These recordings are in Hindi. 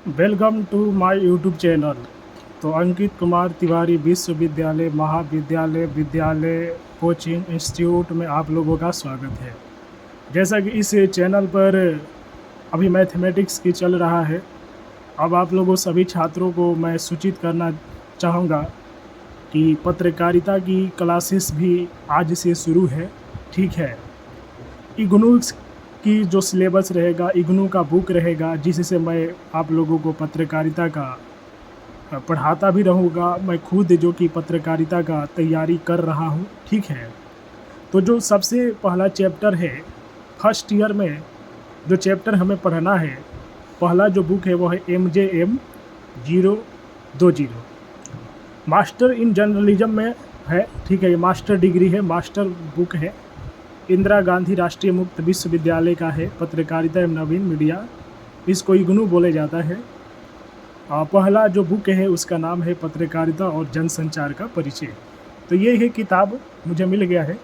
Welcome to my YouTube channel. तो अंकित कुमार तिवारी विश्वविद्यालय महाविद्यालय विद्यालय कोचिंग इंस्टीट्यूट में आप लोगों का स्वागत है। जैसा कि इस चैनल पर अभी मैथमेटिक्स की चल रहा है, अब आप लोगों सभी छात्रों को मैं सूचित करना चाहूँगा कि पत्रकारिता की क्लासेस भी आज से शुरू है। ठीक है, इग्नू की जो सिलेबस रहेगा, इग्नू का बुक रहेगा, जिससे मैं आप लोगों को पत्रकारिता का पढ़ाता भी रहूँगा। मैं खुद जो कि पत्रकारिता का तैयारी कर रहा हूँ। ठीक है, तो जो सबसे पहला चैप्टर है, फर्स्ट ईयर में जो चैप्टर हमें पढ़ना है, पहला जो बुक है वो है MJM 020, मास्टर इन जर्नलिज्म में है। ठीक है, ये मास्टर डिग्री है, मास्टर बुक है, इंदिरा गांधी राष्ट्रीय मुक्त विश्वविद्यालय का है, पत्रकारिता एवं नवीन मीडिया, इसको इग्नू बोले जाता है। पहला जो बुक है उसका नाम है पत्रकारिता और जनसंचार का परिचय। तो ये है किताब मुझे मिल गया है,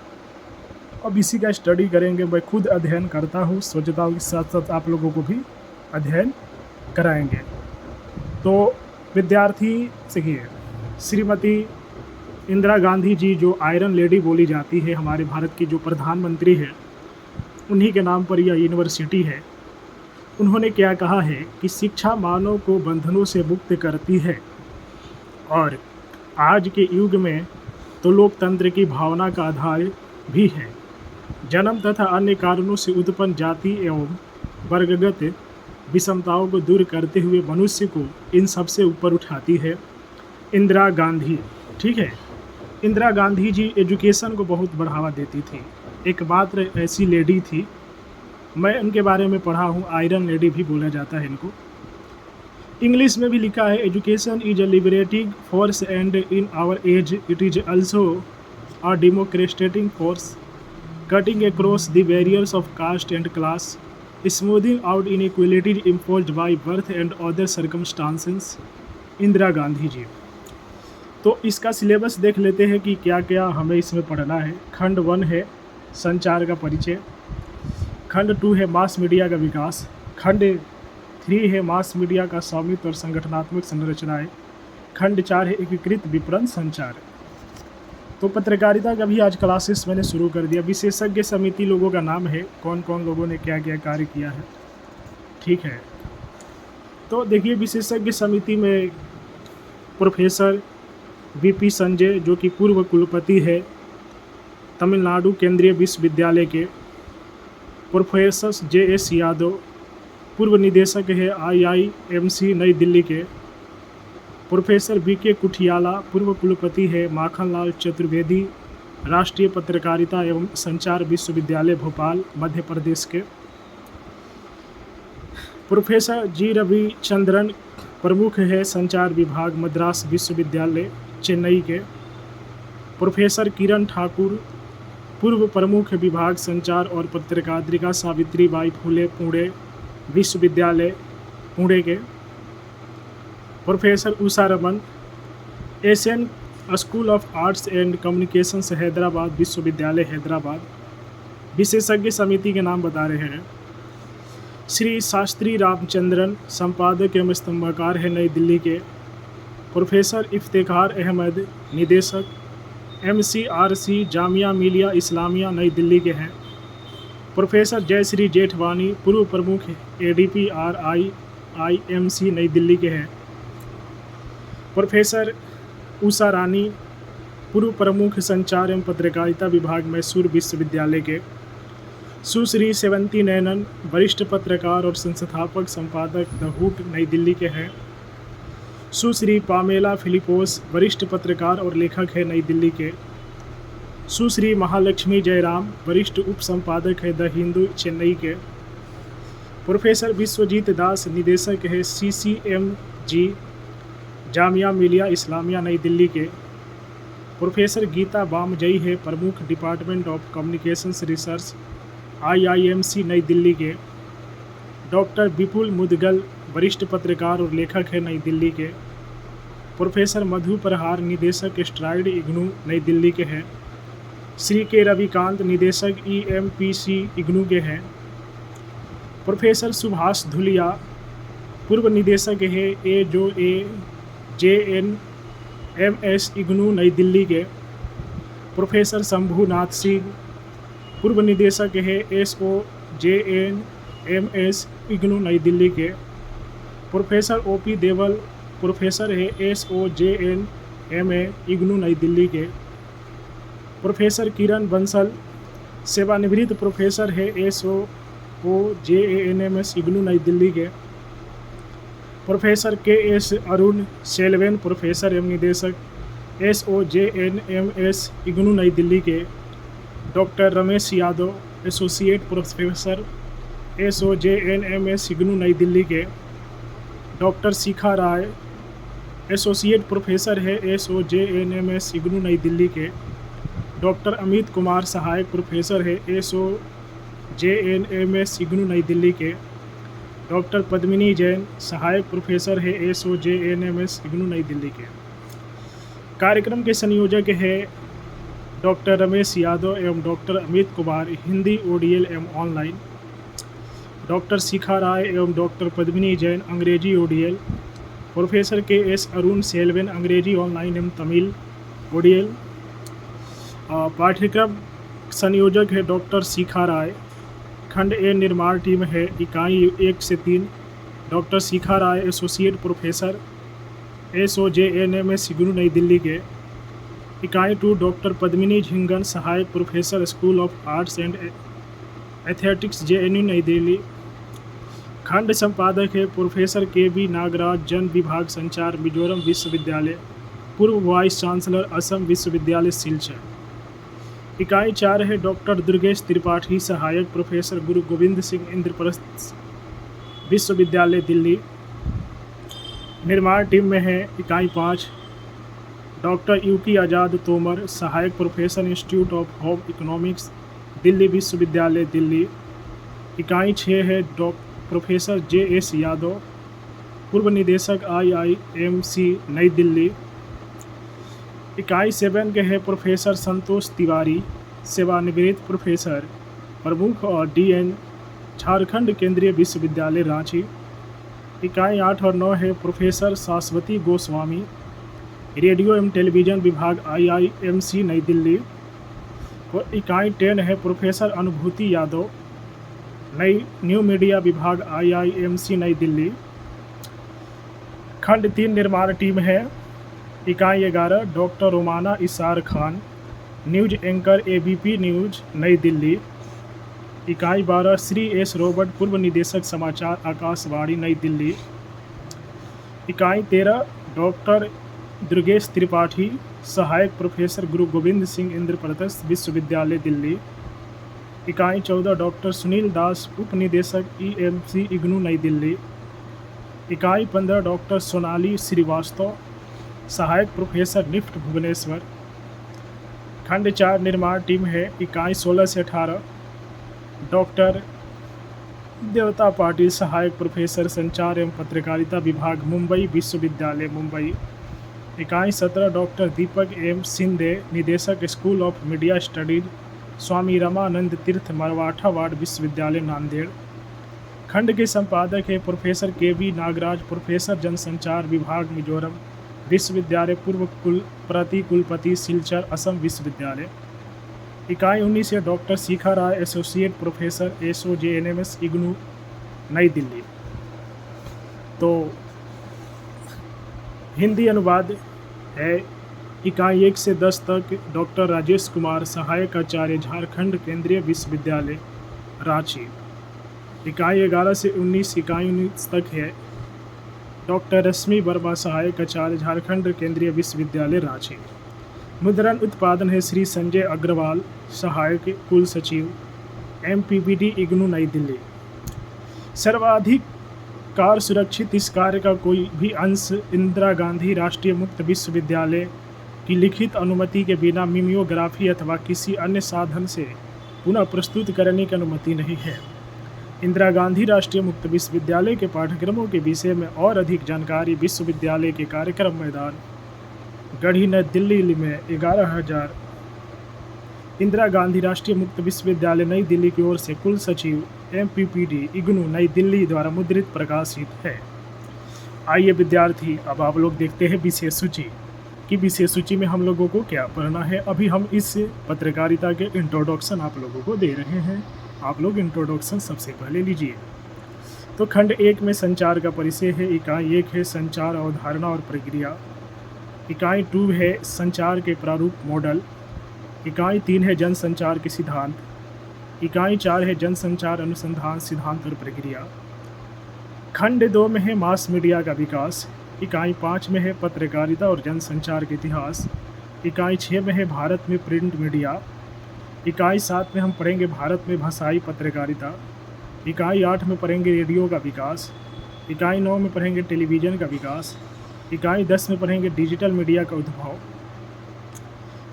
अब इसी का स्टडी करेंगे। मैं खुद अध्ययन करता हूँ, सोचता हूँ कि साथ साथ आप लोगों को भी अध्ययन कराएंगे। तो विद्यार्थी सीखिए, श्रीमती इंदिरा गांधी जी जो आयरन लेडी बोली जाती है, हमारे भारत की जो प्रधानमंत्री है, उन्हीं के नाम पर यह यूनिवर्सिटी है। उन्होंने क्या कहा है कि शिक्षा मानव को बंधनों से मुक्त करती है और आज के युग में तो लोकतंत्र की भावना का आधार भी है। जन्म तथा अन्य कारणों से उत्पन्न जाति एवं वर्गगत विषमताओं को दूर करते हुए मनुष्य को इन सबसे ऊपर उठाती है इंदिरा गांधी। ठीक है, इंदिरा गांधी जी एजुकेशन को बहुत बढ़ावा देती थी, एकमात्र ऐसी लेडी थी। मैं उनके बारे में पढ़ा हूँ, आयरन लेडी भी बोला जाता है इनको। इंग्लिश में भी लिखा है, education is a liberating force and in our age it is also a democratic force cutting across the barriers of caste and class, smoothing out inequalities imposed by birth and other circumstances. Indira Gandhi ji. तो इसका सिलेबस देख लेते हैं कि क्या क्या हमें इसमें पढ़ना है। खंड 1 है संचार का परिचय, खंड 2 है मास मीडिया का विकास, खंड 3 है मास मीडिया का स्वामित्व और संगठनात्मक संरचनाएं, खंड 4 है एकीकृत विपणन संचार। तो पत्रकारिता का भी आज क्लासेस मैंने शुरू कर दिया। विशेषज्ञ समिति लोगों का नाम है, कौन कौन लोगों ने क्या क्या कार्य किया है। ठीक है, तो देखिए विशेषज्ञ समिति में प्रोफेसर VP संजय जो कि पूर्व कुलपति है तमिलनाडु केंद्रीय विश्वविद्यालय के, प्रोफेसर JS यादव पूर्व निदेशक है IIMC नई दिल्ली के, प्रोफेसर BK कुठियाला पूर्व कुलपति है माखनलाल चतुर्वेदी राष्ट्रीय पत्रकारिता एवं संचार विश्वविद्यालय भोपाल मध्य प्रदेश के, प्रोफेसर G रविचंद्रन प्रमुख है संचार विभाग मद्रास विश्वविद्यालय चेन्नई के, प्रोफेसर किरण ठाकुर पूर्व प्रमुख विभाग संचार और पत्रकारिता सावित्री बाई फुले पुणे विश्वविद्यालय पुणे के, professor Usha Raman Asian school of arts and communications Hyderabad विश्वविद्यालय हैदराबाद। विशेषज्ञ समिति के नाम बता रहे हैं, श्री शास्त्री रामचंद्रन संपादक एवं स्तंभकार है नई दिल्ली के, प्रोफेसर इफ्तेखार अहमद निदेशक MCRC जामिया मिलिया इस्लामिया नई दिल्ली के हैं, प्रोफेसर जयश्री जेठवानी पूर्व प्रमुख ADP RIIMC नई दिल्ली के हैं, प्रोफेसर उषा रानी पूर्व प्रमुख संचार एवं पत्रकारिता विभाग मैसूर विश्वविद्यालय के, सुश्री सेवंती नैनन वरिष्ठ पत्रकार और संस्थापक संपादक द हुक नई दिल्ली के हैं, सुश्री पामेला फिलिपोस वरिष्ठ पत्रकार और लेखक है नई दिल्ली के, सुश्री महालक्ष्मी जयराम वरिष्ठ उप संपादक है द हिंदू चेन्नई के, प्रोफेसर विश्वजीत दास निदेशक है CCMG जामिया मिलिया इस्लामिया नई दिल्ली के, प्रोफेसर गीता बामजई है प्रमुख department of communications research IIMC नई दिल्ली के, डॉक्टर विपुल मुदगल वरिष्ठ पत्रकार और लेखक है नई दिल्ली के, प्रोफेसर मधु प्रहार निदेशक स्ट्राइड इग्नू नई दिल्ली के हैं, श्री के रविकांत निदेशक EMPC इग्नू के हैं, प्रोफेसर सुभाष धुलिया पूर्व निदेशक है AJNMS इग्नू नई दिल्ली के। प्रोफेसर शंभूनाथ सिंह पूर्व निदेशक है SOJNMS इग्नू नई दिल्ली के। प्रोफेसर OP देवल प्रोफेसर है SOJNMA इग्नू नई दिल्ली के। प्रोफेसर किरण बंसल सेवानिवृत्त प्रोफेसर है SOJNMS इग्नू नई दिल्ली के। प्रोफेसर KS अरुण सेल्वेन प्रोफेसर एवं निदेशक SOJNMS इग्नू नई दिल्ली के। Doctor Ramesh Yadav associate professor SOJNMS IGNOU नई दिल्ली के। डॉक्टर शिखा राय एसोसिएट प्रोफेसर है SOJNMS इग्नू नई दिल्ली के। डॉक्टर अमित कुमार सहायक प्रोफेसर है SOJNMS इग्नू नई दिल्ली के। डॉक्टर पद्मिनी जैन सहायक प्रोफेसर है SOJNMS इग्नू नई दिल्ली के। कार्यक्रम के संयोजक है डॉक्टर रमेश यादव एवं डॉक्टर अमित कुमार हिंदी ODL एवं ऑनलाइन। डॉक्टर शिखा राय एवं डॉक्टर पद्मिनी जैन अंग्रेजी ODL। प्रोफेसर KS अरुण सेल्वेन अंग्रेजी ऑनलाइन एवं तमिल ODL। पाठ्यक्रम संयोजक है डॉक्टर शिखा राय। खंड A निर्माण टीम है इकाई 1 से 3। डॉक्टर शिखा राय एसोसिएट प्रोफेसर SOJNMS इग्नू नई दिल्ली के। इकाई 2 डॉक्टर पद्मिनी झिंगन सहायक professor school of arts and athletics JNU नई दिल्ली। खंड संपादक है प्रोफेसर KB नागराज जन विभाग संचार मिजोरम विश्वविद्यालय पूर्व वाइस चांसलर असम विश्वविद्यालय सिलचर। इकाई 4 है डॉक्टर दुर्गेश त्रिपाठी सहायक प्रोफेसर गुरु गोविंद सिंह इंद्रप्रस्थ विश्वविद्यालय दिल्ली। निर्माण टीम में है इकाई 5 डॉक्टर UK आज़ाद तोमर सहायक professor institute of home economics Delhi विश्वविद्यालय दिल्ली। इकाई 6 है प्रोफेसर JS यादव पूर्व निदेशक IIMC नई दिल्ली। इकाई 7 के है प्रोफेसर संतोष तिवारी सेवानिवृत्त प्रोफेसर प्रमुख और DN झारखंड केंद्रीय विश्वविद्यालय रांची। इकाई 8 और 9 है प्रोफेसर शाश्वती गोस्वामी रेडियो एवं टेलीविज़न विभाग IIMC नई दिल्ली। और इकाई 10 है प्रोफेसर अनुभूति यादव न्यू मीडिया विभाग IIMC नई दिल्ली। खंड 3 निर्माण टीम है इकाई 11 doctor Romana Isar Khan news anchor ABP news Nai Delhi. इकाई 12 श्री S रॉबर्ट पूर्व निदेशक समाचार आकाशवाणी नई दिल्ली। इकाई 13 डॉक्टर दुर्गेश त्रिपाठी सहायक प्रोफेसर गुरु गोविंद सिंह इंद्रप्रस्थ विश्वविद्यालय दिल्ली। इकाई 14 डॉक्टर सुनील दास उप निदेशक EMC इग्नू नई दिल्ली। इकाई 15 डॉक्टर सोनाली श्रीवास्तव सहायक प्रोफेसर निफ्ट भुवनेश्वर। खंड 4 निर्माण टीम है इकाई 16 से 18 डॉक्टर देवता पाटिल सहायक प्रोफेसर संचार एवं पत्रकारिता विभाग मुंबई विश्वविद्यालय मुंबई। इकाई 17 डॉक्टर दीपक M सिंधे निदेशक school of media studies Swami Ramanand तीर्थ मरवाठा वार्ड विश्वविद्यालय नांदेड़। खंड के संपादक है प्रोफेसर KB नागराज प्रोफेसर जनसंचार विभाग मिजोरम विश्वविद्यालय पूर्व कुलपति सिलचर असम विश्वविद्यालय। इकाई 19 से डॉक्टर शिखा राय एसोसिएट प्रोफेसर SOJNMS इग्नू नई दिल्ली। तो हिंदी अनुवाद है इकाई 1 से 10 तक डॉक्टर राजेश कुमार सहायक आचार्य झारखंड केंद्रीय विश्वविद्यालय रांची। इकाई 11 से 19 इकाई 19 तक है डॉक्टर रश्मि वर्मा सहायक आचार्य झारखंड केंद्रीय विश्वविद्यालय रांची। मुद्रण उत्पादन है श्री संजय अग्रवाल सहायक कुल सचिव MPPD इग्नू नई दिल्ली। सर्वाधिक कार सुरक्षित इस कार्य का कोई भी अंश इंदिरा गांधी राष्ट्रीय मुक्त विश्वविद्यालय की लिखित अनुमति के बिना मिमियोग्राफी अथवा किसी अन्य साधन से पुनः प्रस्तुत करने की अनुमति नहीं है। इंदिरा गांधी राष्ट्रीय मुक्त विश्वविद्यालय के पाठ्यक्रमों के विषय में और अधिक जानकारी विश्वविद्यालय के कार्यक्रम मैदान गढ़ी नई दिल्ली में 11,000 इंदिरा गांधी राष्ट्रीय मुक्त विश्वविद्यालय नई दिल्ली की ओर से कुल सचिव MPPD इग्नू नई दिल्ली द्वारा मुद्रित प्रकाशित है। आइए विद्यार्थी, अब आप लोग देखते हैं विशेष सूची कि विशेष सूची में हम लोगों को क्या पढ़ना है। अभी हम इस पत्रकारिता के इंट्रोडक्शन आप लोगों को दे रहे हैं। आप लोग इंट्रोडक्शन सबसे पहले लीजिए। तो खंड 1 में संचार का परिचय है। इकाई 1 है संचार अवधारणा और प्रक्रिया। इकाई 2 है संचार के प्रारूप मॉडल। इकाई 3 है जनसंचार के सिद्धांत। इकाई 4 है जनसंचार अनुसंधान सिद्धांत और प्रक्रिया। खंड 2 में है मास मीडिया का विकास। इकाई 5 में है पत्रकारिता और जनसंचार के इतिहास। इकाई 6 में है भारत में प्रिंट मीडिया। इकाई 7 में हम पढ़ेंगे भारत में भाषाई पत्रकारिता। इकाई 8 में पढ़ेंगे रेडियो का विकास। इकाई 9 में पढ़ेंगे टेलीविज़न का विकास। इकाई 10 में पढ़ेंगे डिजिटल मीडिया का उद्भव।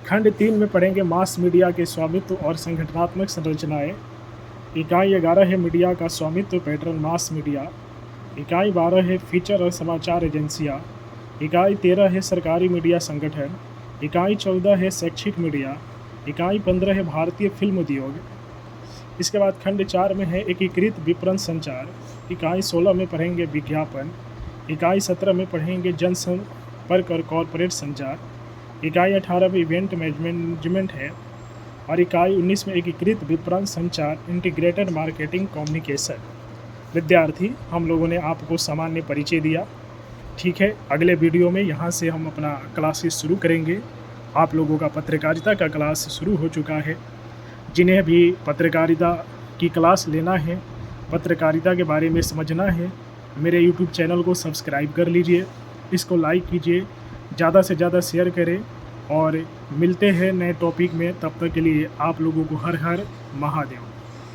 खंड 3 में पढ़ेंगे मास मीडिया के स्वामित्व और संगठनात्मक संरचनाएं। इकाई 11 है मीडिया का स्वामित्व पैटर्न मास मीडिया। इकाई 12 है फीचर और समाचार एजेंसियां। इकाई 13 है सरकारी मीडिया संगठन। इकाई 14 है शैक्षिक मीडिया। इकाई 15 है भारतीय फिल्म उद्योग। इसके बाद खंड 4 में है एकीकृत विपणन संचार। इकाई 16 में पढ़ेंगे विज्ञापन। इकाई 17 में पढ़ेंगे जनसंपर्क और कॉरपोरेट संचार। इकाई 18 में इवेंट मैनेजमेंट है और इकाई 19 में एकीकृत विपणन संचार इंटीग्रेटेड मार्केटिंग कम्युनिकेशन। विद्यार्थी, हम लोगों ने आपको सामान्य परिचय दिया। ठीक है, अगले वीडियो में यहाँ से हम अपना क्लासेस शुरू करेंगे। आप लोगों का पत्रकारिता का क्लास शुरू हो चुका है। जिन्हें भी पत्रकारिता की क्लास लेना है, पत्रकारिता के बारे में समझना है, मेरे यूट्यूब चैनल को सब्सक्राइब कर लीजिए, इसको लाइक कीजिए, ज़्यादा से ज़्यादा शेयर करें और मिलते हैं नए टॉपिक में। तब तक के लिए आप लोगों को हर हर महादेव।